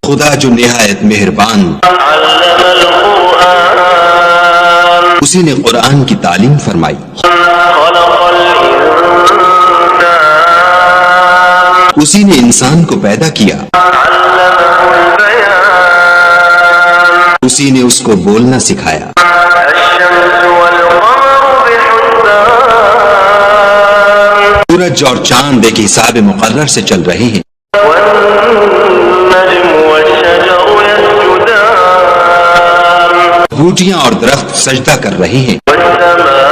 خدا جو نہایت مہربان، علم القرآن، اسی نے قرآن کی تعلیم فرمائی، خلق الإنسان، اسی نے انسان کو پیدا کیا، علمه البيان، اسی نے اس کو بولنا سکھایا، الشمس والقمر بحسبان، سورج اور چاند ایک حساب مقرر سے چل رہے ہیں، والنجم والشجر يسجدان، بوٹیاں اور درخت سجدہ کر رہے ہیں، والسماء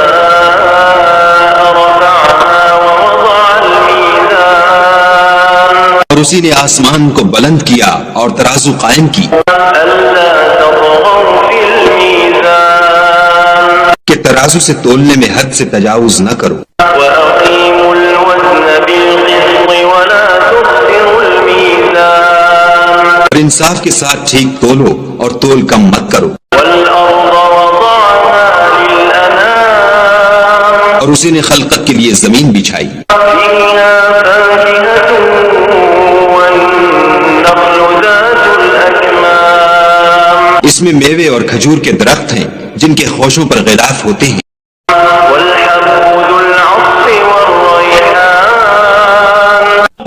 رفعها ووضع الميزان، اور اسی نے آسمان کو بلند کیا اور ترازو قائم کی ألا تطغوا في الميزان، کہ ترازو سے تولنے میں حد سے تجاوز نہ کرو، وأقيموا الوزن بالقسط ولا تخسروا الميزان، اور انصاف کے ساتھ ٹھیک تولو اور تول کم مت کرو، والأرض وضعها للأنام، اور اسی نے خلقت کے لیے زمین بچھائی، فيها فاكهة والنخل ذات الأكمام، اس میں میوے اور کھجور کے درخت ہیں جن کے خوشوں پر غلاف ہوتے ہیں، والحب ذو العصف والريحان،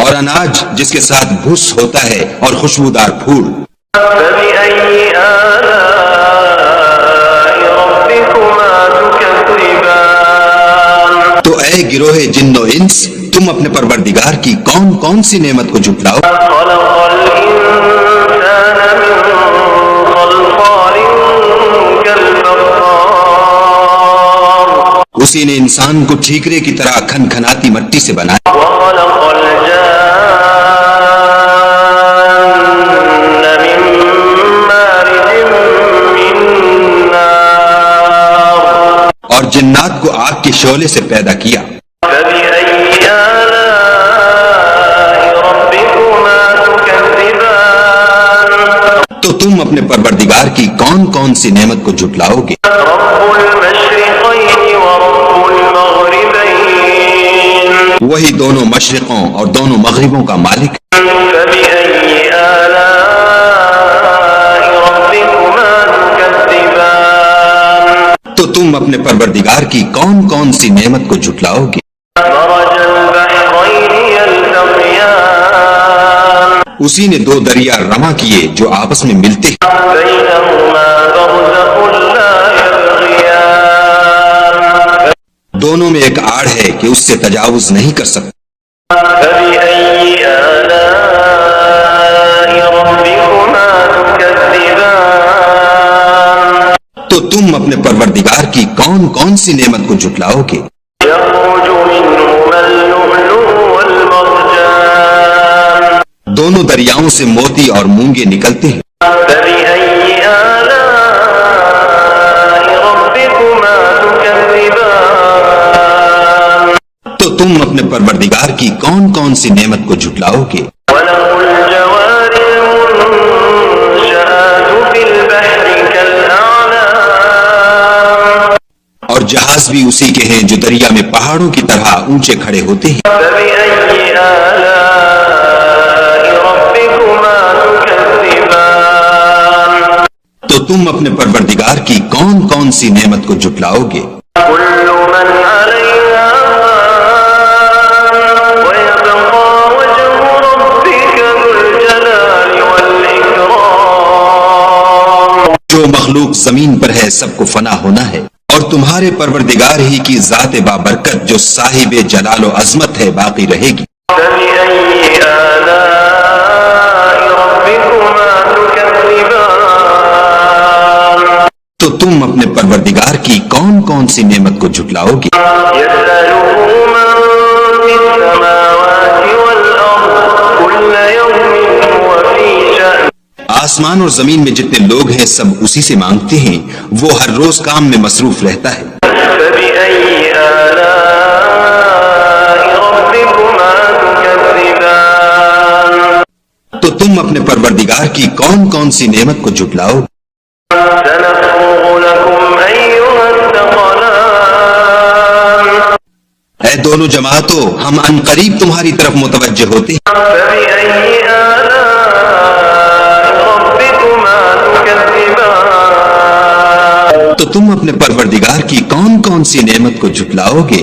اور اناج جس کے ساتھ بھس ہوتا ہے اور خوشبودار پھول، فبأي آلاء ربكما تكذبان، تو اے گروہ جن و انس، تم اپنے پروردگار کی کون کون سی نعمت کو جھٹلاؤ؟ خلق الإنسان من صلصال كالفخار، اسی نے انسان کو ٹھیکرے کی طرح کھن کھناتی مٹی سے بنایا، وخلق الجان من مارج من نار، اور جنات کو آگ کے شعلے سے پیدا کیا، فبأي آلاء ربكما تكذبان، تو تم اپنے پروردگار کی کون کون سی نعمت کو جھٹلاؤ گے؟ رب المشرقين ورب المغربين، وہی دونوں مشرقوں اور دونوں مغربوں کا مالک، فبأي آلاء ربكما تكذبان، تو تم اپنے پروردگار کی کون کون سی نعمت کو جھٹلاؤ گے؟ مرج البحرين يلتقيان، اسی نے دو دریا رواں کیے جو آپس میں ملتے ہیں، بينهما برزخ لا يبغيان، دونوں میں ایک آڑ ہے کہ اس سے تجاوز نہیں کر سکتے، فبأي آلاء ربكما تكذبان، تو تم اپنے پروردگار کی کون کون سی نعمت کو جھٹلاؤ گے؟ يخرج منهما اللؤلؤ والمرجان، دونوں دریاؤں سے موتی اور مونگے نکلتے ہیں، فبأي آلاء ربكما تكذبان، تو تم اپنے پروردگار کی کون کون سی نعمت کو جھٹلاؤ گے؟ وله الجوار المنشآت في البحر كالأعلام، اور جہاز بھی اسی کے ہیں جو دریا میں پہاڑوں کی طرح اونچے کھڑے ہوتے ہیں، فبأي آلاء ربكما تكذبان، تو تم اپنے پروردگار کی کون کون سی نعمت کو جھٹلاؤ گے؟ كل من عليها فان ويبقى وجه ربك ذو الجلال والإكرام، جو مخلوق زمین پر ہے سب کو فنا ہونا ہے، اور تمہارے پروردگار ہی کی ذات بابرکت جو صاحب جلال و عظمت ہے باقی رہے گی، فبأي آلاء ربكما تكذبان، تو تم اپنے پروردگار کی کون کون سی نعمت کو جھٹلاؤ گے؟ يسأله من في السماوات والأرض كل يوم هو في شأن، آسمان اور زمین میں جتنے لوگ ہیں سب اسی سے مانگتے ہیں، وہ ہر روز کام میں مصروف رہتا ہے، فبأي آلاء ربكما تكذبان، تو تم اپنے پروردگار کی کون کون سی نعمت کو جھٹلاؤ گے؟ سنفرغ لكم أيها الثقلان، اے دونوں جماعتوں، ہم ان قریب تمہاری طرف متوجہ ہوتے ہیں، فبأي آلاء تم اپنے پروردگار کی کون کون سی نعمت کو جھٹلاؤ گے؟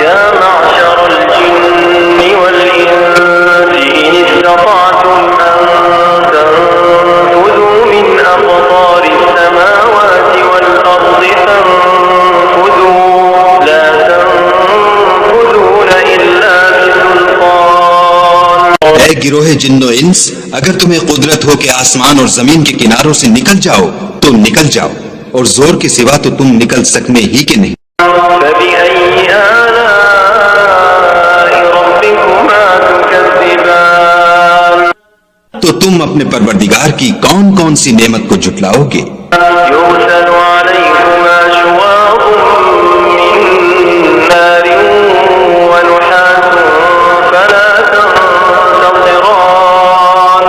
يا معشر الجن والإنس إن استطعتم أن تنفذوا من أقطار السماوات والأرض فانفذوا لا تنفذون إلا بسلطان. اے گروہ جن و انس، اگر تمہیں قدرت ہو کہ آسمان اور زمین کے کناروں سے نکل جاؤ تو نکل جاؤ، اور زور کے سوا تو تم نکل سکنے ہی کے نہیں. فبأي آلاء ربكما تكذبان. تو تم اپنے پروردگار کی کون کون سی نعمت کو جھٹلاؤ گے؟ يرسل عليكما شواظ من نار ونحاس فلا تنتصران.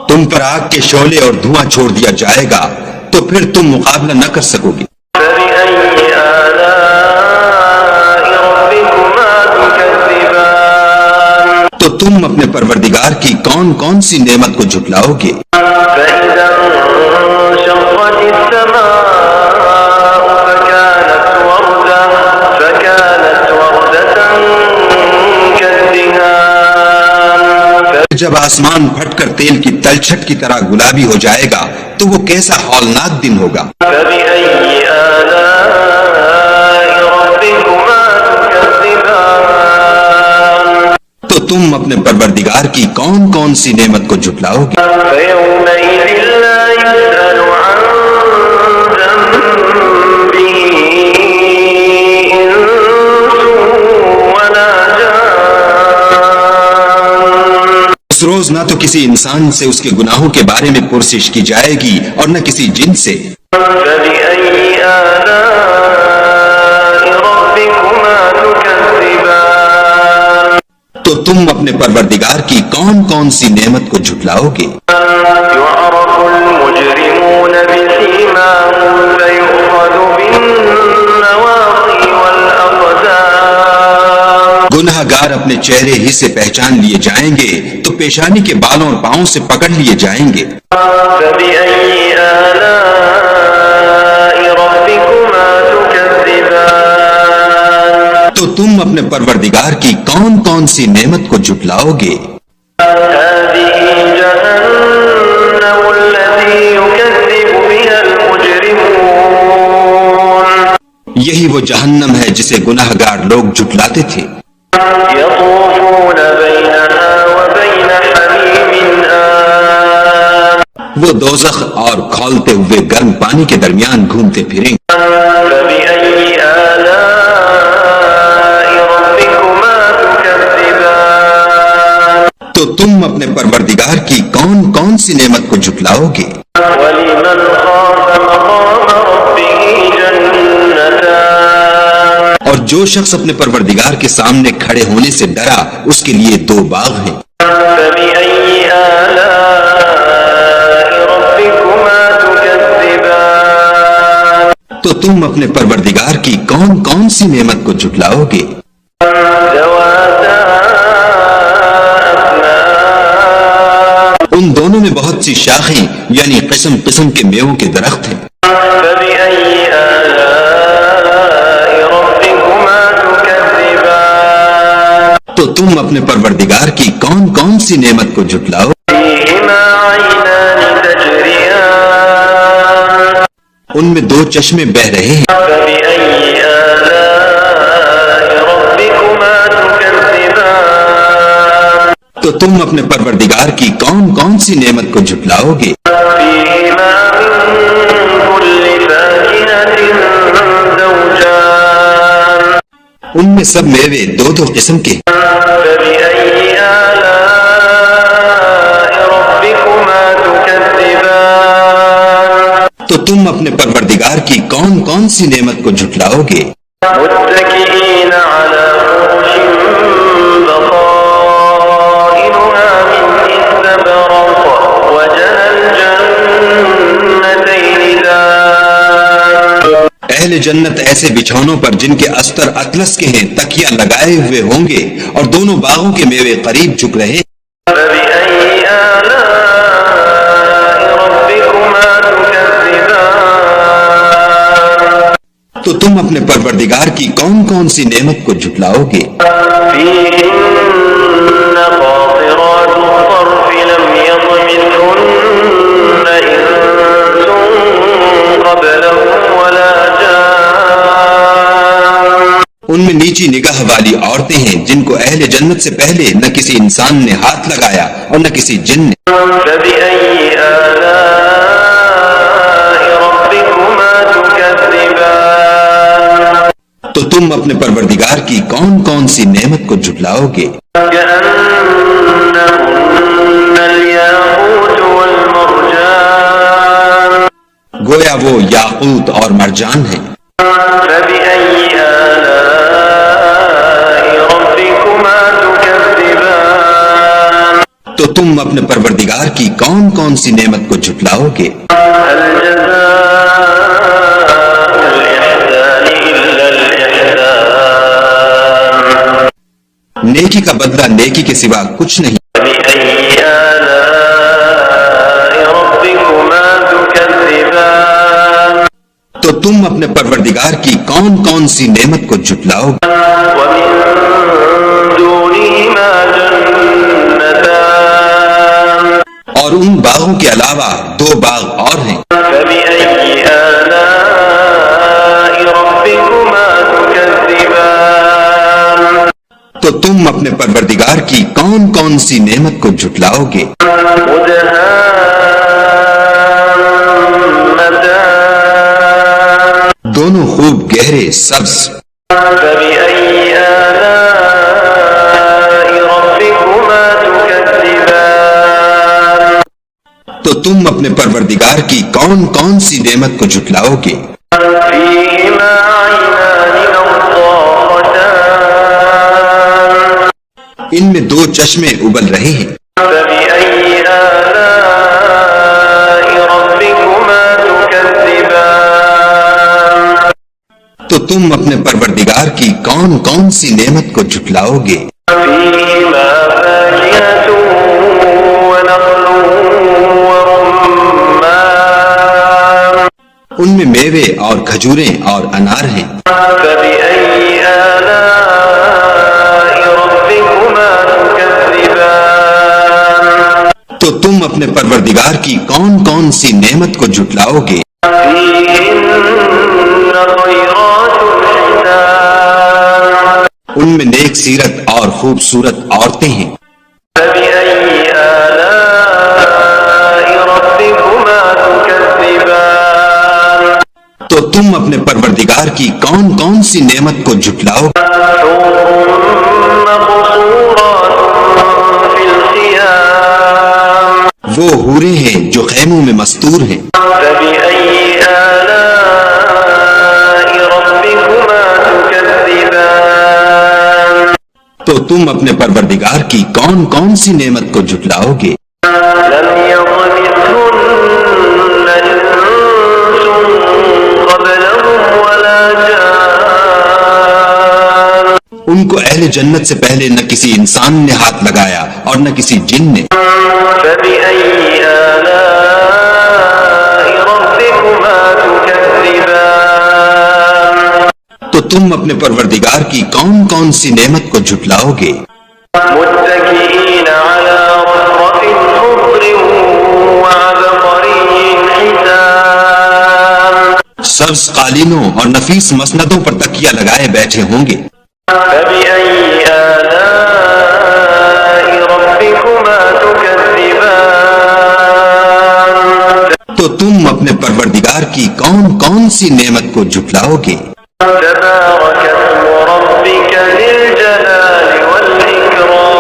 تم پر آگ کے شعلے اور دھواں چھوڑ دیا جائے گا تو پھر تم مقابلہ نہ کر سکو گے. فبأي آلاء ربكما تكذبان. تو تم اپنے پروردگار کی کون کون سی نعمت کو جھٹلاؤ گے؟ فإذا انشقت السماء فكانت وردة كالدهان. جب آسمان پھٹ کر تیل کی تلچھٹ کی طرح گلابی ہو جائے گا تو وہ کیسا ہولناک دن ہوگا. فبأي آلاء ربكما تكذبان. تو تم اپنے پروردگار کی کون کون سی نعمت کو جھٹلاؤ گے؟ فيومئذ لا يسأل عن ذنبه إنس ولا جان. اس روز نہ تو کسی انسان سے اس کے گناہوں کے بارے میں پرسش کی جائے گی اور نہ کسی جن سے. فبأي آلاء ربكما تكذبان. تو تم اپنے پروردگار کی کون کون سی نعمت کو جھٹلاؤ گے؟ يعرف المجرمون بسيماهم فيؤخذ بالنواصي والأقدام. گناہ گار اپنے چہرے ہی سے پہچان لیے جائیں گے تو پیشانی کے بالوں اور پاؤں سے پکڑ لیے جائیں گے. فبأي آلاء ربكما تكذبان. تو تم اپنے پروردگار کی کون کون سی نعمت کو جھٹلاؤ گے؟ هذه جهنم التي يكذب بها المجرمون. یہی وہ جہنم ہے جسے گناہ گار لوگ جھٹلاتے تھے. يطوفون بينها وبين حميم آن. وہ دوزخ اور کھولتے ہوئے گرم پانی کے درمیان گھومتے پھریں. فبأي آلاء ربكما تكذبان. تو تم اپنے پروردگار کی کون کون سی نعمت کو جھٹلاؤ گے؟ ولمن خاف مقام ربه جنتان. اور جو شخص اپنے پروردگار کے سامنے کھڑے ہونے سے ڈرا اس کے لیے دو باغ ہیں. فبأي آلاء ربكما تكذبان. تو تم اپنے پروردگار کی کون کون سی نعمت کو جھٹلاؤ گے؟ ذواتا أفنان. ان دونوں میں بہت سی شاخیں یعنی قسم قسم کے میووں کے درخت ہیں. فبأي آلاء ربكما تكذبان. تو تم اپنے پروردگار کی کون کون سی نعمت کو جھٹلاؤ؟ فيهما عينان تجريان. ان میں دو چشمے بہ رہے ہیں. فبأي آلاء ربكما تكذبان. تو تم اپنے پروردگار کی کون کون سی نعمت کو جھٹلاؤ گے؟ فيهما من كل فاكهة زوجان. ان میں سب میوے دو دو قسم کے ہیں. فبأي آلاء ربكما تكذبان. تو تم اپنے پروردگار کی کون کون سی نعمت کو جھٹلاؤ گے؟ متكئين على فرش بطائنها من استبرق وجنى الجنتين دان. اہل جنت ایسے بچھونوں پر جن کے استر اطلس کے ہیں تکیا لگائے ہوئے ہوں گے اور دونوں باغوں کے میوے قریب جھک رہے ہیں. فبأي آلاء ربكما تكذبان. تو تم اپنے پروردگار کی کون کون سی نعمت کو جھٹلاؤ گے؟ فيهن قاصرات الطرف لم يطمثهن إنس قبلهم ولا جان ان میں نیچی نگاہ والی عورتیں ہیں جن کو اہل جنت سے پہلے نہ کسی انسان نے ہاتھ لگایا اور نہ کسی جن نے۔ فبأي آلاء ربكما تكذبان تو تم اپنے پروردگار کی کون کون سی نعمت کو جھٹلاؤ گے؟ كأنهن الياقوت والمرجان گویا وہ یاقوت اور مرجان ہیں۔ فبأي آلاء ربكما تكذبان تو تم اپنے پروردگار کی کون کون سی نعمت کو جھٹلاؤ گے؟ هل جزاء الإحسان إلا الإحسان نیکی کا بدلہ نیکی کے سوا کچھ نہیں۔ فبأي آلاء ربكما تكذبان تو تم اپنے پروردگار کی کون کون سی نعمت کو جھٹلاؤ گے؟ ومن دونهما جنتان اور ان باغوں کے علاوہ دو باغ اور ہیں۔ فبأي آلاء ربكما تكذبان تو تم اپنے پروردگار کی کون کون سی نعمت کو جھٹلاؤ گے؟ مدهامتان دونوں خوب گہرے سبز۔ فبأي آلاء ربكما تكذبان تو تم اپنے پروردگار کی کون کون سی نعمت کو جھٹلاؤ گے؟ فيهما عينان نضاختان ان میں دو چشمے ابل رہے ہیں۔ فبأي آلاء ربكما تكذبان تو تم اپنے پروردگار کی کون کون سی نعمت کو جھٹلاؤ گے؟ فيهما فاكهة ونخل ورمان ان میں میوے اور کھجوریں اور انار ہیں۔ فبأي آلاء ربكما تكذبان تو تم اپنے پروردگار کی کون کون سی نعمت کو جھٹلاؤ گے؟ فيهن خيرات حسان ان میں نیک سیرت اور خوبصورت عورتیں ہیں۔ فبأي آلاء ربكما تكذبان تو تم اپنے پروردگار کی کون کون سی نعمت کو جھٹلاؤ گے؟ حور مقصورات في الخيام وہ حوریں ہیں جو خیموں میں مستور ہیں۔ فبأي آلاء ربكما تكذبان تو تم اپنے پروردگار کی کون کون سی نعمت کو جھٹلاؤ گے؟ لم يطمثهن إنس قبلهم ولا جان ان کو اہل جنت سے پہلے نہ کسی انسان نے ہاتھ لگایا اور نہ کسی جن نے۔ فبأي آلاء ربكما تكذبان تو تم اپنے پروردگار کی کون کون سی نعمت کو جھٹلاؤ گے؟ متكئين على رفرف خضر وعبقري حسان سبز قالینوں اور نفیس مسندوں پر تکیہ لگائے بیٹھے ہوں گے۔ فبأي آلاء ربكما تكذبان تو تم اپنے پروردگار کی کون کون سی نعمت کو جھٹلاؤ گے؟ تبارك اسم ربك ذي الجلال والإكرام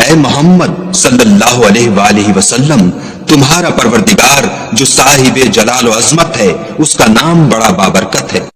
اے محمد صلی اللہ علیہ وآلہ وسلم، تمہارا پروردگار جو صاحب جلال و عظمت ہے، اس کا نام بڑا بابرکت ہے۔